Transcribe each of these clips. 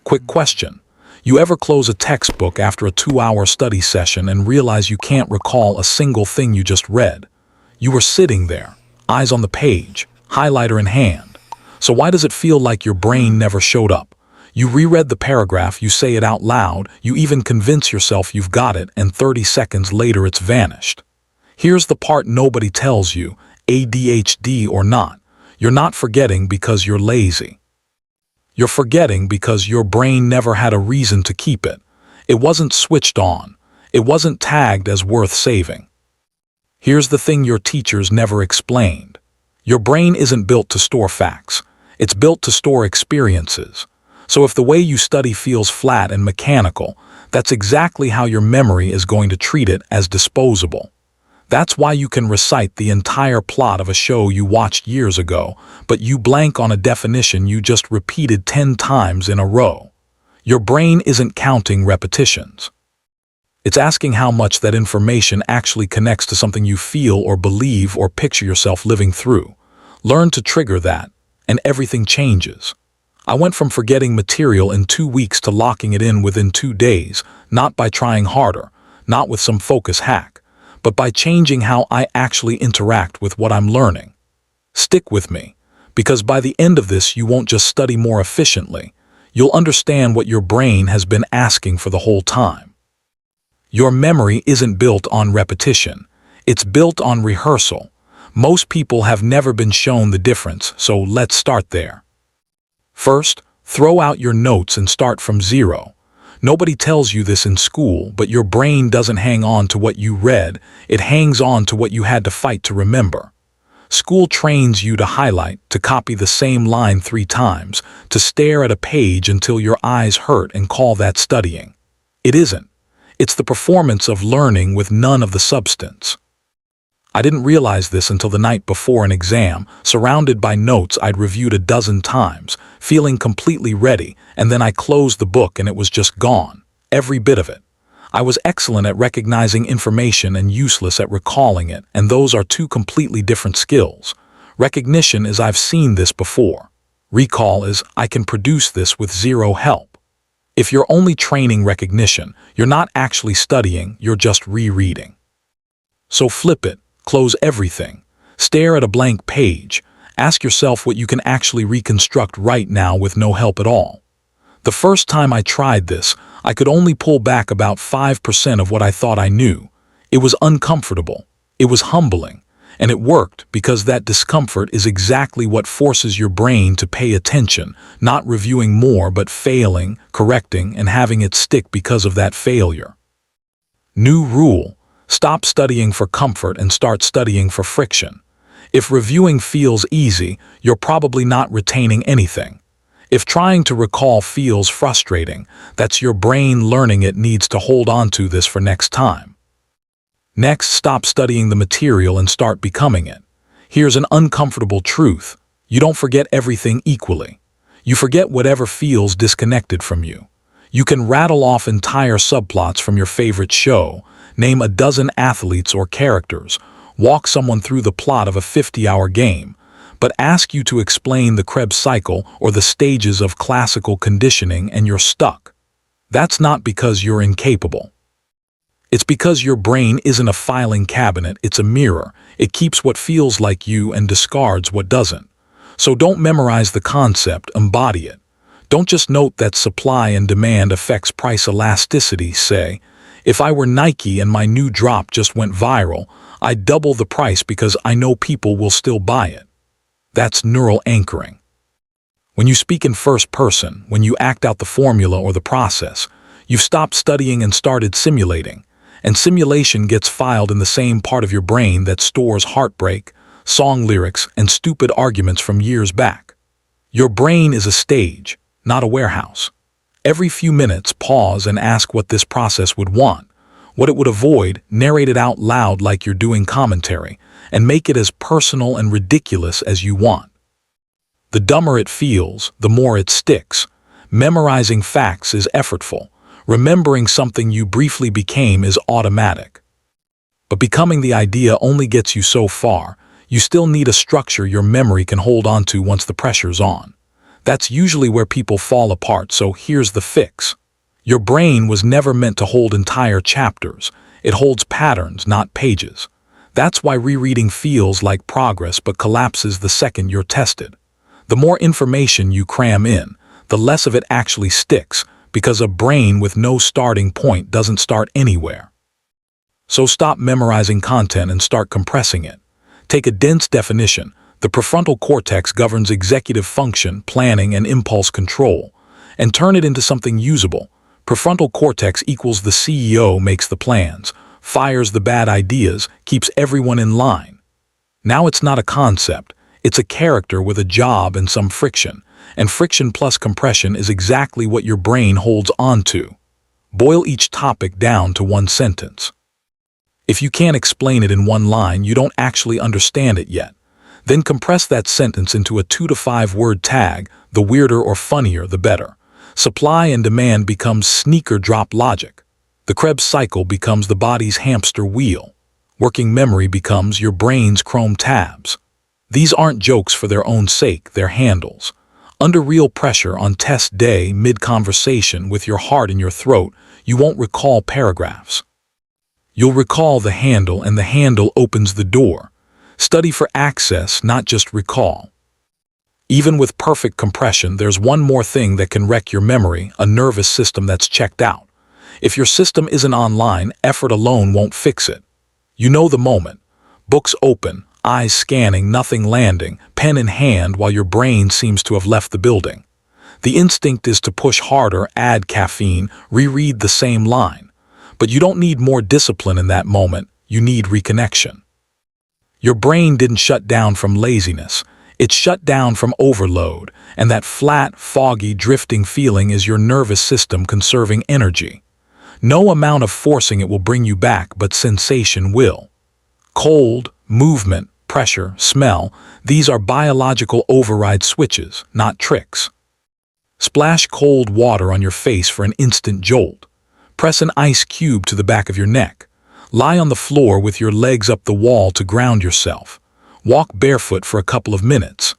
Quick question. You ever close a textbook after a 2-hour study session and realize you can't recall a single thing you just read? You were sitting there, eyes on the page, highlighter in hand. So why does it feel like your brain never showed up? You reread the paragraph, you say it out loud, you even convince yourself you've got it, and 30 seconds later it's vanished. Here's the part nobody tells you, ADHD or not. You're not forgetting because you're lazy. You're forgetting because your brain never had a reason to keep it. It wasn't switched on. It wasn't tagged as worth saving. Here's the thing your teachers never explained. Your brain isn't built to store facts. It's built to store experiences. So if the way you study feels flat and mechanical, that's exactly how your memory is going to treat it, as disposable. That's why you can recite the entire plot of a show you watched years ago, but you blank on a definition you just repeated 10 times in a row. Your brain isn't counting repetitions. It's asking how much that information actually connects to something you feel or believe or picture yourself living through. Learn to trigger that, and everything changes. I went from forgetting material in 2 weeks to locking it in within 2 days, not by trying harder, not with some focus hack, but by changing how I actually interact with what I'm learning. Stick with me, because by the end of this you won't just study more efficiently, you'll understand what your brain has been asking for the whole time. Your memory isn't built on repetition, it's built on rehearsal. Most people have never been shown the difference, so let's start there. First, throw out your notes and start from zero. Nobody tells you this in school, but your brain doesn't hang on to what you read, it hangs on to what you had to fight to remember. School trains you to highlight, to copy the same line 3 times, to stare at a page until your eyes hurt and call that studying. It isn't. It's the performance of learning with none of the substance. I didn't realize this until the night before an exam, surrounded by notes I'd reviewed a dozen times, feeling completely ready, and then I closed the book and it was just gone, every bit of it. I was excellent at recognizing information and useless at recalling it, and those are 2 completely different skills. Recognition is I've seen this before. Recall is I can produce this with 0 help. If you're only training recognition, you're not actually studying, you're just rereading. So flip it. Close everything. Stare at a blank page. Ask yourself what you can actually reconstruct right now with no help at all. The first time I tried this, I could only pull back about 5% of what I thought I knew. It was uncomfortable. It was humbling. And it worked because that discomfort is exactly what forces your brain to pay attention, not reviewing more but failing, correcting, and having it stick because of that failure. New rule. Stop studying for comfort and start studying for friction. If reviewing feels easy, you're probably not retaining anything. If trying to recall feels frustrating, that's your brain learning it needs to hold on to this for next time. Next, stop studying the material and start becoming it. Here's an uncomfortable truth. You don't forget everything equally. You forget whatever feels disconnected from you. You can rattle off entire subplots from your favorite show, name a dozen athletes or characters, walk someone through the plot of a 50-hour game, but ask you to explain the Krebs cycle or the stages of classical conditioning and you're stuck. That's not because you're incapable. It's because your brain isn't a filing cabinet, it's a mirror. It keeps what feels like you and discards what doesn't. So don't memorize the concept, embody it. Don't just note that supply and demand affects price elasticity, say, if I were Nike and my new drop just went viral, I'd double the price because I know people will still buy it. That's neural anchoring. When you speak in first person, when you act out the formula or the process, you've stopped studying and started simulating. And simulation gets filed in the same part of your brain that stores heartbreak, song lyrics, and stupid arguments from years back. Your brain is a stage, not a warehouse. Every few minutes, pause and ask what this process would want, what it would avoid, narrate it out loud like you're doing commentary, and make it as personal and ridiculous as you want. The dumber it feels, the more it sticks. Memorizing facts is effortful. Remembering something you briefly became is automatic. But becoming the idea only gets you so far. You still need a structure your memory can hold onto once the pressure's on. That's usually where people fall apart, so here's the fix. Your brain was never meant to hold entire chapters. It holds patterns, not pages. That's why rereading feels like progress but collapses the second you're tested. The more information you cram in, the less of it actually sticks, because a brain with no starting point doesn't start anywhere. So stop memorizing content and start compressing it. Take a dense definition. The prefrontal cortex governs executive function, planning, and impulse control, and turn it into something usable. Prefrontal cortex equals the CEO makes the plans, fires the bad ideas, keeps everyone in line. Now it's not a concept, it's a character with a job and some friction, and friction plus compression is exactly what your brain holds on to. Boil each topic down to one sentence. If you can't explain it in one line, you don't actually understand it yet. Then compress that sentence into a 2 to 5 word tag. The weirder or funnier, the better. Supply and demand becomes sneaker drop logic. The Krebs cycle becomes the body's hamster wheel. Working memory becomes your brain's Chrome tabs. These aren't jokes for their own sake, they're handles. Under real pressure on test day, mid-conversation, with your heart in your throat, you won't recall paragraphs. You'll recall the handle, and the handle opens the door. Study for access, not just recall. Even with perfect compression, there's one more thing that can wreck your memory: a nervous system that's checked out. If your system isn't online, effort alone won't fix it. You know the moment. Books open, eyes scanning, nothing landing, pen in hand while your brain seems to have left the building. The instinct is to push harder, add caffeine, reread the same line. But you don't need more discipline in that moment, you need reconnection. Your brain didn't shut down from laziness, it shut down from overload, and that flat, foggy, drifting feeling is your nervous system conserving energy. No amount of forcing it will bring you back, but sensation will. Cold, movement, pressure, smell, these are biological override switches, not tricks. Splash cold water on your face for an instant jolt. Press an ice cube to the back of your neck. Lie on the floor with your legs up the wall to ground yourself. Walk barefoot for a couple of minutes.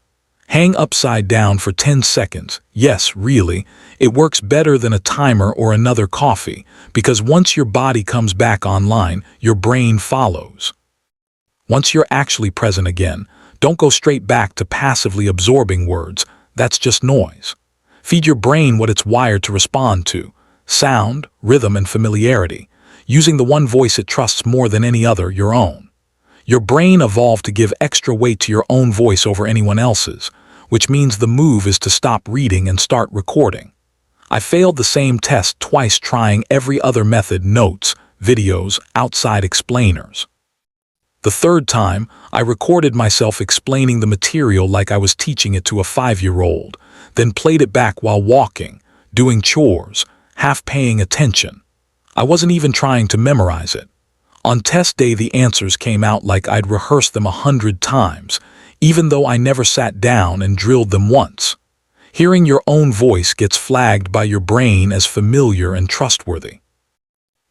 Hang upside down for 10 seconds. Yes, really, it works better than a timer or another coffee, because once your body comes back online, your brain follows. Once you're actually present again, don't go straight back to passively absorbing words. That's just noise. Feed your brain what it's wired to respond to: sound, rhythm, and familiarity, using the one voice it trusts more than any other, your own. Your brain evolved to give extra weight to your own voice over anyone else's, which means the move is to stop reading and start recording. I failed the same test twice, trying every other method: notes, videos, outside explainers. The third time, I recorded myself explaining the material like I was teaching it to a 5-year-old, then played it back while walking, doing chores, half paying attention. I wasn't even trying to memorize it. On test day, the answers came out like I'd rehearsed them 100 times, even though I never sat down and drilled them once. Hearing your own voice gets flagged by your brain as familiar and trustworthy.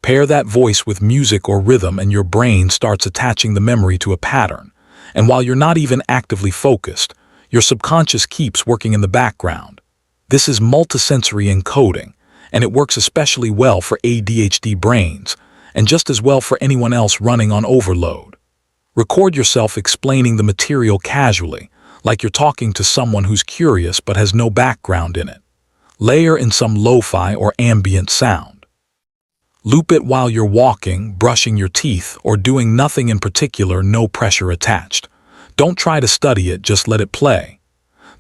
Pair that voice with music or rhythm and your brain starts attaching the memory to a pattern. And while you're not even actively focused, your subconscious keeps working in the background. This is multisensory encoding, and it works especially well for ADHD brains, and just as well for anyone else running on overload. Record yourself explaining the material casually, like you're talking to someone who's curious but has no background in it. Layer in some lo-fi or ambient sound. Loop it while you're walking, brushing your teeth, or doing nothing in particular, no pressure attached. Don't try to study it, just let it play.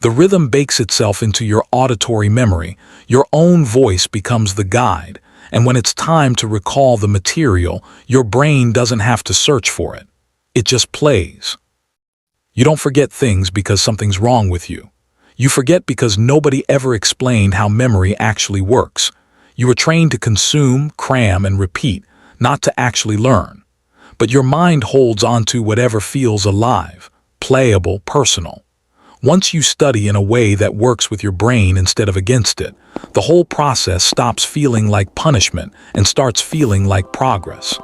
The rhythm bakes itself into your auditory memory, your own voice becomes the guide, and when it's time to recall the material, your brain doesn't have to search for it. It just plays. You don't forget things because something's wrong with you. You forget because nobody ever explained how memory actually works. You were trained to consume, cram, and repeat, not to actually learn. But your mind holds onto whatever feels alive, playable, personal. Once you study in a way that works with your brain instead of against it, the whole process stops feeling like punishment and starts feeling like progress.